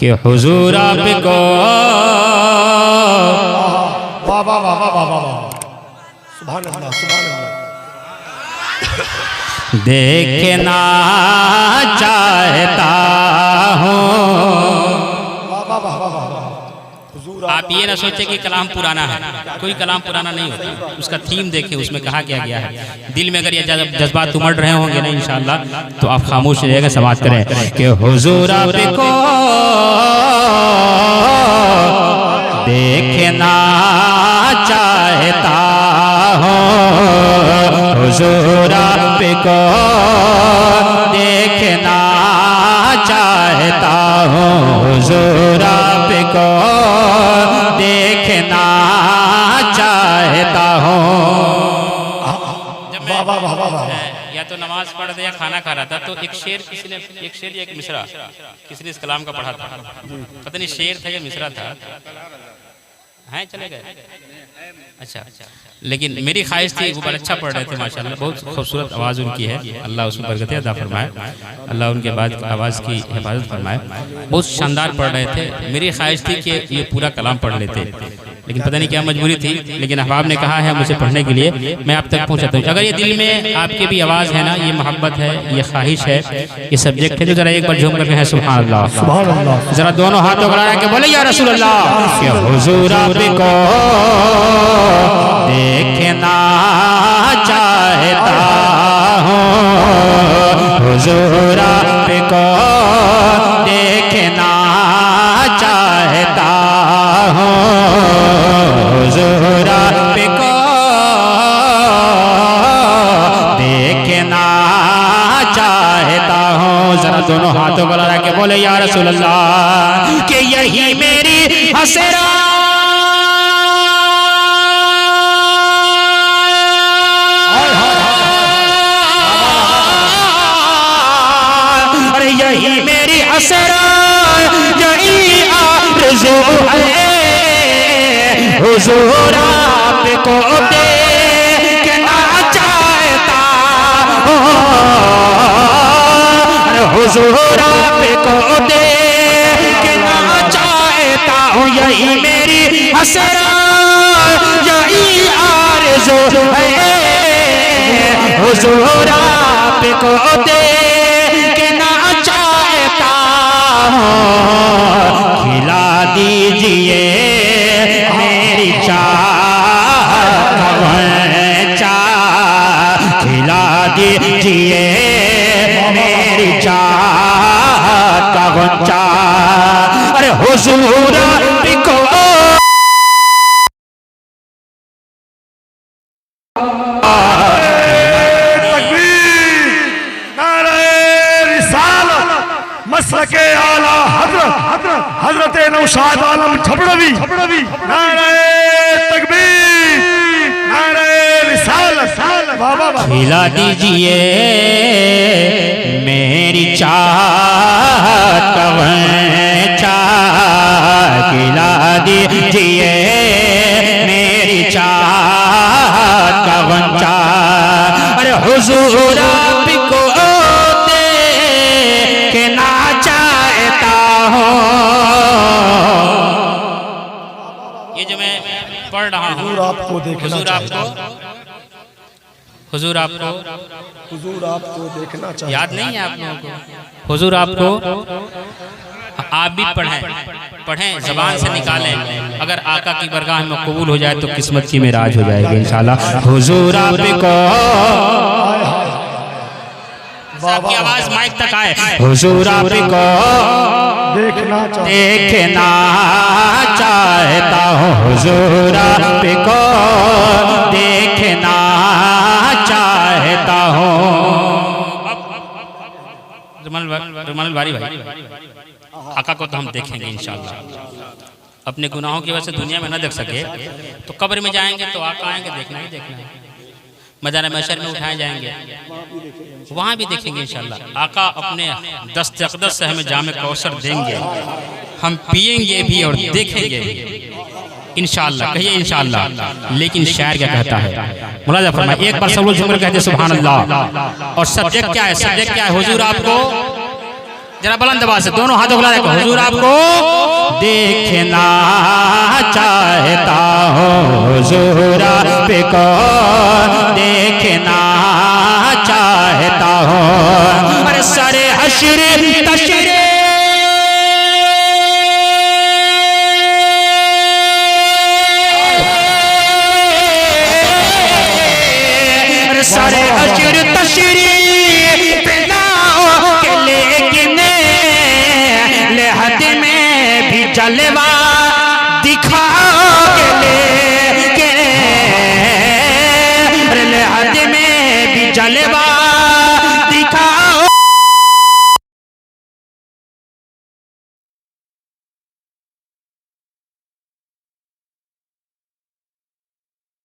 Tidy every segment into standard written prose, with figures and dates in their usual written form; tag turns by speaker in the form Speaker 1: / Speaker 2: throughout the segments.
Speaker 1: कि हुजूर आपको
Speaker 2: वाह वाह वाह वाह वाह वाह, सुभान अल्लाह सुभान अल्लाह।
Speaker 1: देखना चाहता हूँ।
Speaker 2: वाह वाह वाह वाह वाह। हुजूर
Speaker 1: आप ये ना सोचे कि कलाम पुराना है, कोई कलाम पुराना नहीं होता। उसका थीम देखें, उसमें कहा क्या गया है। दिल में अगर ये जज्बात उमड़ रहे होंगे ना इंशाअल्लाह, तो आप खामोश रहिएगा, समाअत करें कि हुजूर आपको देखना चाहता हूँ। हुजूर आपको देखना चाहता हूँ। हुजूर आपको देखना चाहता हूँ। जब मैं
Speaker 2: वाह वाह वाह वाह।
Speaker 1: या तो नमाज पढ़ रहा या खाना खा रहा था, तो एक शेर किसी ने, एक शेर या एक मिसरा किसी ने इस कलाम का पढ़ा था। पता नहीं शेर था या मिसरा था, हैं चले गए। अच्छा, लेकिन मेरी ख्वाहिश थी, वो बड़ा अच्छा पढ़ रहे थे माशाल्लाह, बहुत खूबसूरत आवाज़ उनकी है। अल्लाह उसमें बरकत अता फरमाए, अल्लाह उनके बाद आवाज़ की हिफाजत फरमाए। बहुत शानदार पढ़ रहे थे। मेरी ख्वाहिश थी कि ये पूरा कलाम पढ़ लेते, लेकिन पता नहीं क्या मजबूरी थी। लेकिन अहबाब ने कहा है मुझे पढ़ने के लिए, मैं आप तक पहुँचाता हूँ। अगर ये दिल में आपके भी आवाज़ है ना, ये मोहब्बत है, ये ख्वाहिश है, ये सब्जेक्ट है, तो जरा एक बार झूम करके है सुभान अल्लाह
Speaker 2: सुभान अल्लाह।
Speaker 1: जरा दोनों हाथों बढ़ा के बोले या रसूल अल्लाह। हुजूर आपको देखना चाहता हूँ। हुजूर आपको देखना चाहता हूँ। हुजूर आपको देखना चाहता हूँ। जरा दोनों हाथों को लगा के बोले या रसूल अल्लाह कि यही मेरी हसरा यही मेरी असरा यही आरज़ू है। हुजूर आपको देखना चाहता हूँ। हुजूर आपको देखना चाहता हूँ। यही मेरी असरा यही आरज़ू है। हुजूर आपको खिला दीजिए मेरी चाहत, खिला दीजिए मेरी चाहत का बच्चा। अरे हुजूर आपको
Speaker 2: मसलके आला हजरत नौशाद आलम छबड़वी नारे तकबीर नारे रिसालत।
Speaker 1: खिला दीजिए मेरी चाहत का बच्चा, खिला दीजिए मेरी चाहत का बच्चा। अरे हुजूर आपको देखना चाहता हूँ। ये जो मैं पढ़ रहा हूँ,
Speaker 2: हुजूर आपको देखना
Speaker 1: हुजूर आपको
Speaker 2: हुजूर आपको देखना चाहिए।
Speaker 1: याद नहीं है आप लोगों को? हुजूर आपको आप भी पढ़ें, ज़बान से निकालें। अगर आका की बरगाह में कबूल हो जाए तो किस्मत की मेराज हो जाएगी इंशाल्लाह। हुजूर आपको आपकी आवाज माइक तक आए। हुजूर आपको देखना चाहता हूँ। हुजूर आपको देखना चाहता हूँ। रुमाल भाई आका को तो हम देखेंगे इंशाल्लाह। अपने गुनाहों की वजह से दुनिया में न देख सके तो कब्र में जाएंगे तो आका आएंगे, देखना ही देखना है। मैदान महशर में उठाए जाएंगे, वहाँ भी देखेंगे इंशाल्लाह। आका अपने दस्त अक़दस से हमें जामे कौसर देंगे, हम पिएंगे भी और देखेंगे इंशाल्लाह। कहिए इंशाल्लाह। लेकिन शायर क्या कहता है, मुलाज़ा फरमाइए, एक बार सब लोग झूमकर कहते सुभान अल्लाह। और सब्जेक्ट क्या है? सब्जेक्ट क्या है? हुजूर आपको जरा बुलंद आवाज से दोनों हाथों खुला रखो। हुजूर आपको देखना चाहता हूँ, हुजूर आपको देखना चाहता हूँ। अरे सरे हश्र तशरे सारे हश्र तशरीफ लाओ के लेकिन लेहद में भी जलवा दिखाओ के लेकिन लेहद में भी जलवा दिखाओ।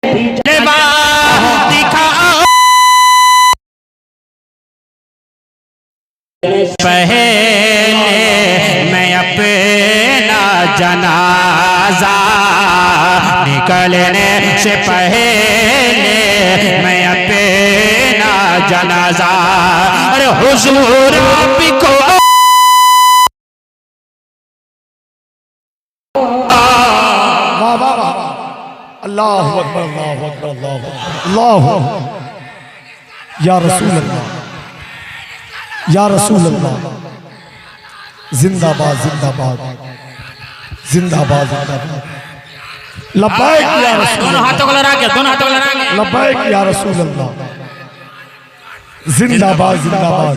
Speaker 1: जलवा दिखाओ पहले मैं अपना जनाजा निकलने से पहले मैं अपना जनाजा अरे हुजूर आपको
Speaker 2: वाह वाह वाह अल्लाहु अकबर अल्लाहु अकबर अल्लाहु अकबर या रसूल अल्लाह या रसूल अल्लाह जिंदाबाद जिंदाबाद जिंदाबाद जिंदाबाद लब्बैक या रसूल
Speaker 1: दोनों हाथों को लगा के दोनों हाथों को लगा के
Speaker 2: लब्बैक या रसूल अल्लाह जिंदाबाद जिंदाबाद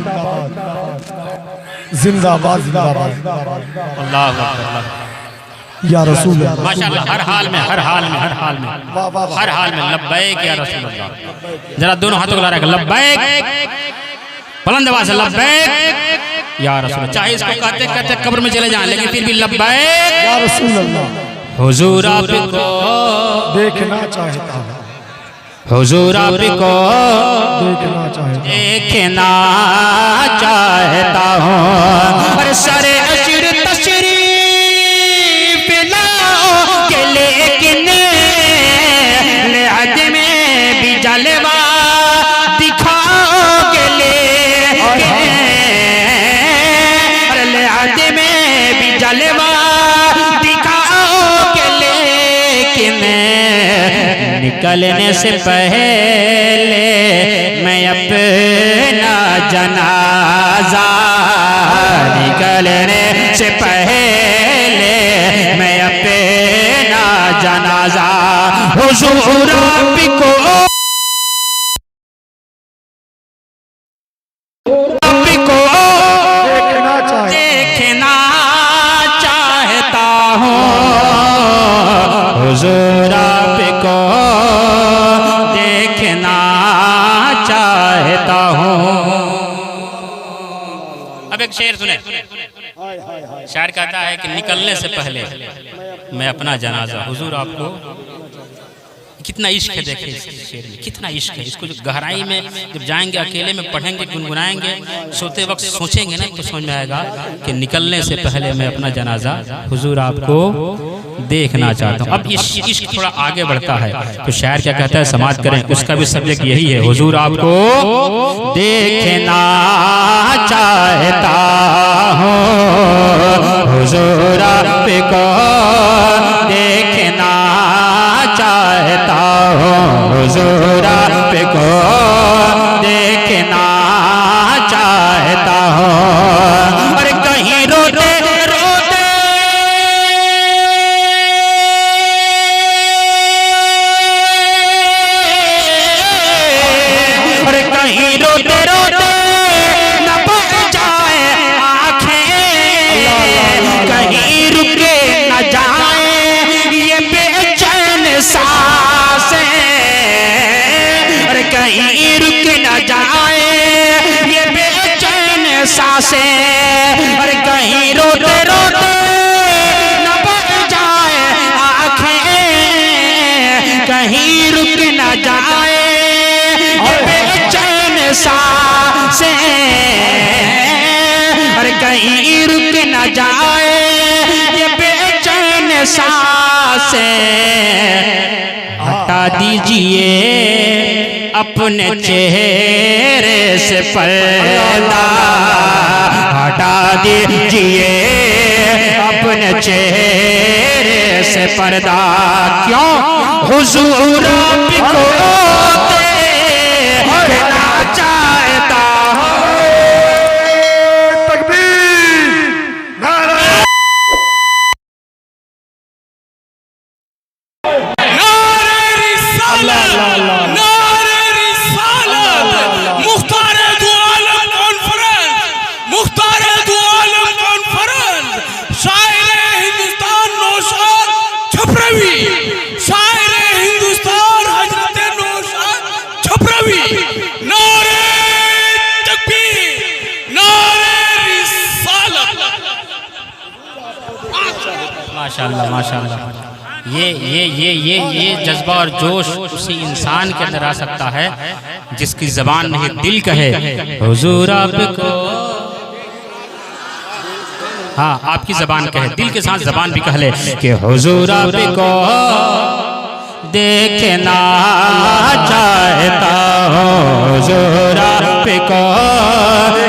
Speaker 2: जिंदाबाद जिंदाबाद
Speaker 1: अल्लाह अकबर
Speaker 2: या रसूल अल्लाह
Speaker 1: माशाअल्लाह हर हाल में हर हाल में हर हाल में हर हाल में लब्बैक या रसूल अल्लाह। जरा दोनों हाथों को लगा के लब्बैक बुलंद आवाज से लब्बैक या रसूल। चाहे इसको कहते कहते कब्र में चले जाएं लेकिन फिर भी लब्बैक
Speaker 2: या रसूल अल्लाह
Speaker 1: हुजूर आपको
Speaker 2: देखना चाहता हूँ,
Speaker 1: हुजूर आपको
Speaker 2: देखना चाहता हूँ।
Speaker 1: देखना चाहता हूँ। और सरे अशर तशरीफ लाओ के लेकिन लेहद में भी जलवा दिखाओ के लेकिन लेहद में भी जलवा दिखाओ के लेकिन निकलने से पहले मैं अपना जनाजा निकलने से पहले मैं अपना जनाजा हुजूर आपको देखना चाहता हूँ, हुजूर आपको देखना चाहता हूँ। अब एक शेर सुने। शायर कहता है कि निकलने से पहले मैं अपना जनाजा हुजूर आपको। कितना इश्क है देखिए इस शेर में, कितना इश्क है। इसको जो गहराई में जब जाएंगे अकेले में पढ़ेंगे गुनगुनाएंगे सोते वक्त सोचेंगे ना तो समझ में आएगा कि निकलने से पहले मैं अपना जनाजा हुजूर आपको देखना चाहता हूँ। अब इश्क थोड़ा आगे बढ़ता है तो शायर क्या कहता है समाज करें, उसका भी सब्जेक्ट यही है। हुजूर आपको देखना चाहता हूँ, हुजूर आपको देखना चाहता हूँ, हुजूर आपको देखना चाहता हूँ। और कहीं रोते रोते और कहीं रोते रोते न बह जाए आँखें, कहीं रुके न जाए ये बेचैन सांसें, और कहीं रुक न जाए ये बेचैन सांसें, और कहीं रोते रोते न बह जाए आँखें, कहीं रुक न जाए ये बेचैन सांसें, और कहीं रुक न जाए ये बेचैन सांसें। हटा दीजिए अपने चेहरे से पर्दा हटा दीजिए, अपने चेहरे से पर्दा। क्यों? हुजूर आपको देखना चाहता हूँ। माशाअल्लाह माशाअल्लाह। ये जज्बा और जोश उसी इंसान के अंदर आ सकता है जिसकी ज़बान नहीं दिल कहे हुजूर आपको। हाँ, आपकी ज़बान कहे, दिल के साथ ज़बान भी कह ले कि हुजूर आपको देखना चाहता हूँ, हुजूर आपको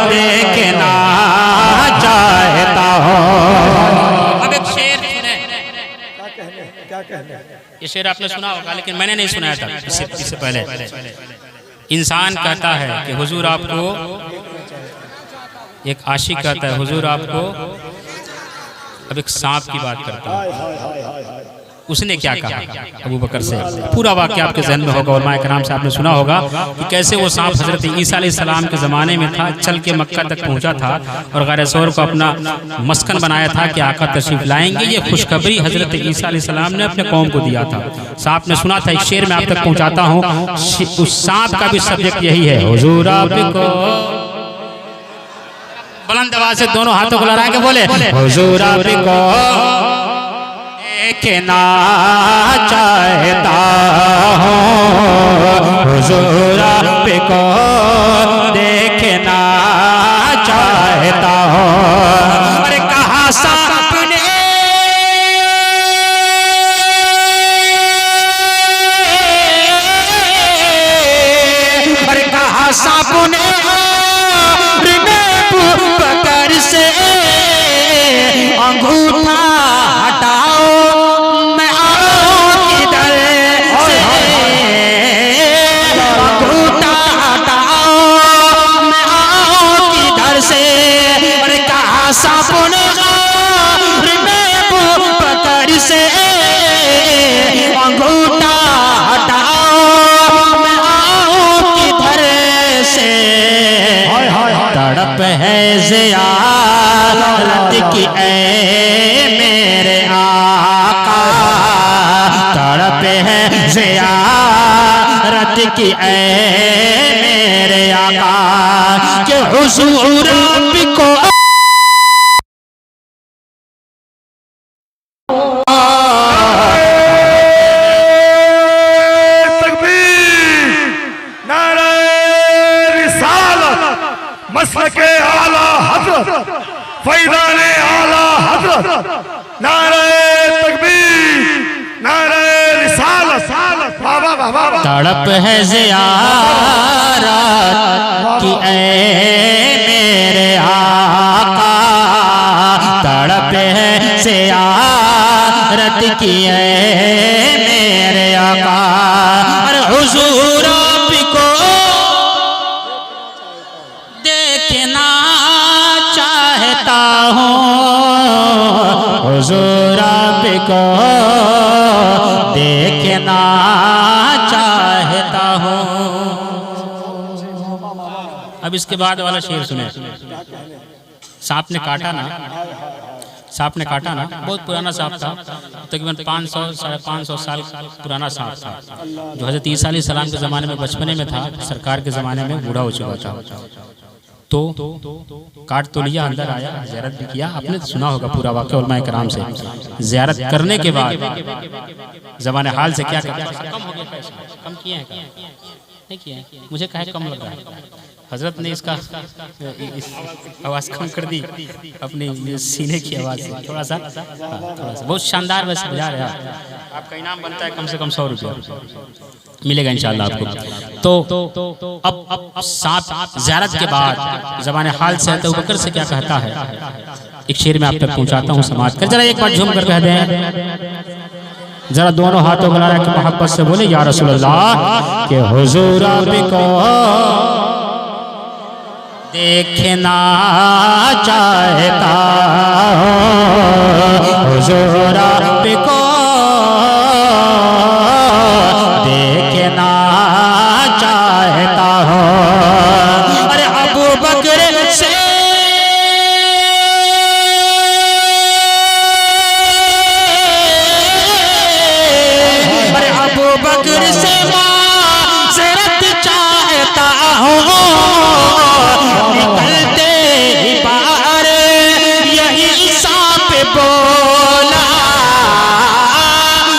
Speaker 1: देखना चाहता हूँ। ये शेर आपने सुना होगा, लेकिन मैंने नहीं सुनाया था इससे पहले। इंसान कहता है कि हुजूर आपको, एक आशिक कहता है हुजूर आपको। अब एक सांप की बात करता हूँ, उसने क्या कहा अबू बकर से, पूरा वाक़या आपके ज़हन में होगा। उलमाए कराम से आपने सुना होगा कि कैसे वो सांप हज़रत ईसा अलैहिस्सलाम के ज़माने में था, चल के मक्का तक पहुंचा था और गारे सौर को अपना मस्कन बनाया था कि आका तशरीफ लाएंगे। ये खुशखबरी हज़रत ईसा अलैहिस्सलाम ने अपने कौम को दिया था। सांप ने सुना था, एक शेर में आप तक पहुँचाता हूँ। उस सांप का भी सब्जेक्ट यही है, हुजूर आपको। बुलंद आवाज़ से दोनों हाथों को लहरा के बोले हुजूर आपको देखना चाहता हूँ, हुजूर आपको देखना चाहता हूँ। अरे कहा सांप ने सांप ने पकड़ से अंगूठा हटाओ, मैं आऊं किधर से, अंगूठा हटाओ, मैं आऊं किधर से। अरे कहा सांप ने पकड़ से अंगूठा हटाओ, मैं आऊं किधर से। तड़प है ज़ियारत की ऐ मेरे आका, तड़प है ज़ियारत की ऐ मेरे आका, कि हुजूर आपको
Speaker 2: मसलके आला हज़रत फैज़ाने आला हज़रत, नारे तकबीर नारे रिसालत।
Speaker 1: तड़प है ज़ियारत की ऐ मेरे आका, तड़प है ज़ियारत की ऐ मेरे आका। अरे हुजूर आपको देखना चाहता हूँ, हुजूर आपको देखना चाहता हूँ। अब इसके बाद वाला शेर सुने। सांप ने काटा ना, सांप ने काटा ना, बहुत पुराना सांप था, तकरीबन 500 साढ़े 500 साल पुराना सांप था, जो हज़रत ईसा अलैहिस्सलाम के ज़माने में बचपने में था, सरकार के ज़माने में बूढ़ा हो चुका था। तो काट तो लिया, अंदर आया, ज़ियारत भी किया। आपने सुना होगा पूरा वाक़या उलमाए कराम से। ज़ियारत करने के बाद ज़माने हाल से क्या कम हो गया, कम किए हैं, नहीं किए हैं, मुझे कहे कम लग रहा है। हजरत ने इसका आवाज़ कम कर दी अपनी सीने की आवाज़ से, थोड़ा सा बहुत शानदार वैसे बजा रहा है। आपका इनाम बनता है कम से कम 100 रुपया मिलेगा इंशाल्लाह आपको। तो अब साथ ज़ियारत के बाद ज़बान हाल से अबू बकर से क्या कहता है, एक शेर में आप तक पहुंचाता हूँ समाज कर। जरा एक बार झूम कर कह दें, जरा दोनों हाथों को लगा के मोहब्बत से बोले या रसूल अल्लाह के हुजूर आपको देखना चाहता हुजूर आपको देखना चाहता हूँ। अरे अबू बकर से बकर से माज़रत चाहता हूँ, निकलते ही बाहर यही सांप बोला,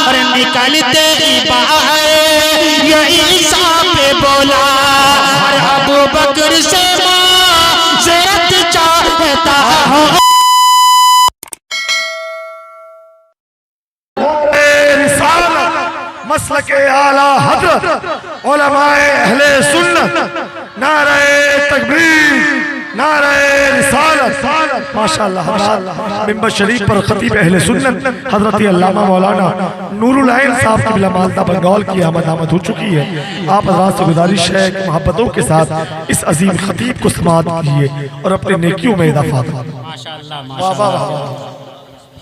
Speaker 1: और निकलते ही बाहर यही सांप बोला, और अबू बकर से माज़रत चाहता हूँ।
Speaker 2: मसलके आला हज़रत उलमाए अहले सुन्नत, नारे तकबीर, नारे रिसालत, माशाअल्लाह माशाअल्लाह। मिंबर शरीफ पर खतीब अहले सुन्नत हजरत अल्लामा मौलाना नूरुल ऐन साहब की बिलामालदा बंगाल की आमद हो चुकी है। आप हज़रात से गुजारिश है कि मोहब्बतों के साथ इस अजीम खतीब को समाअत कीजिए और अपने नेकियों में इजाफा कीजिए।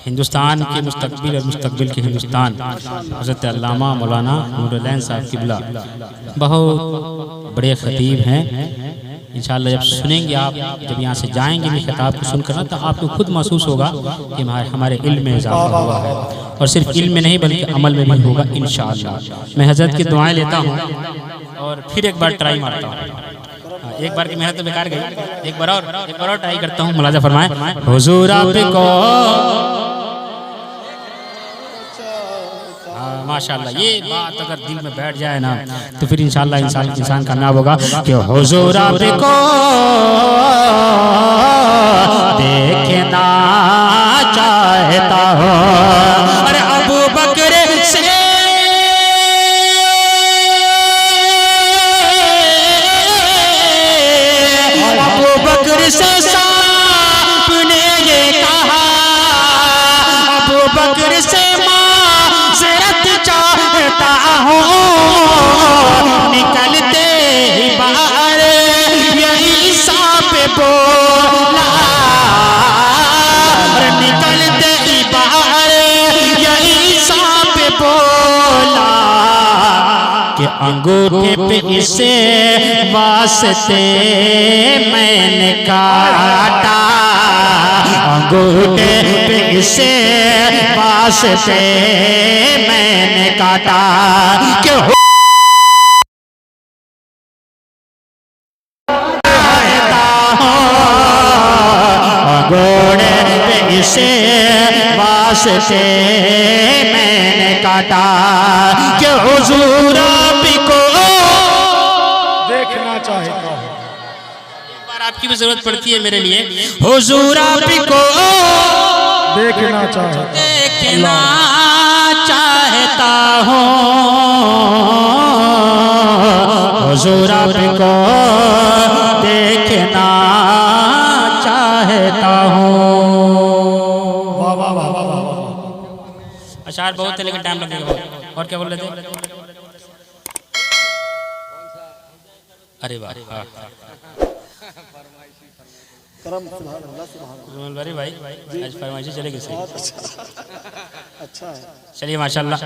Speaker 1: हिंदुस्तान के मुस्तकबिल और मुस्तकबिल के हिंदुस्तान हज़रत अल्लामा मौलाना नूरुल ऐन साहब किबला बहुत बड़े खतीब हैं। इंशाअल्लाह जब सुनेंगे आप, जब यहाँ से जाएंगे भी खिताब को सुनकर ना, तो आपको खुद महसूस होगा कि हमारे इल्म में इजाफा हुआ है, और सिर्फ इल्म में नहीं बल्कि अमल में भी होगा इंशाअल्लाह। मैं हज़रत की दुआएं लेता हूँ और फिर एक बार ट्राई मारता हूँ। एक बार की मेहनत तो बेकार गई, एक बार और ट्राई करता हूँ। मुलाजा फरमाएं हुजूर आपको। माशाअल्लाह, ये बात अगर दिल में बैठ जाए ना तो फिर इंशाअल्लाह इंसान कामयाब होगा कि हुजूर आपको देखना चाहता हूँ। अरे अबू बकर से से सांप ने ये कहा, अबू बकर से माज़रत चाहता हूँ, निकलते ही बाहर यही सांप बोला, निकलते ही बाहर यही सांप बोला कि अंगूठे पे इसे वास्ते मैंने काटा, अंगूठे पे इसे वास्ते मैंने काटा कि अंगूठे पे इसे वास्ते मैंने काटा कि हुजूर आपको
Speaker 2: देखना चाहता हूँ।
Speaker 1: एक बार आपकी भी जरूरत पड़ती है मेरे लिए, हुजूर आपको
Speaker 2: देखना चाहता
Speaker 1: हूँ, हुजूर आपको देखना चाहता हूँ। अशार बहुत है लेकिन टाइम लगेगा। और क्या बोल रहे थे? अरे वाह, अरे भाई आज फरमाइशी चलेगी सही। अच्छा है, चलिए माशाल्लाह।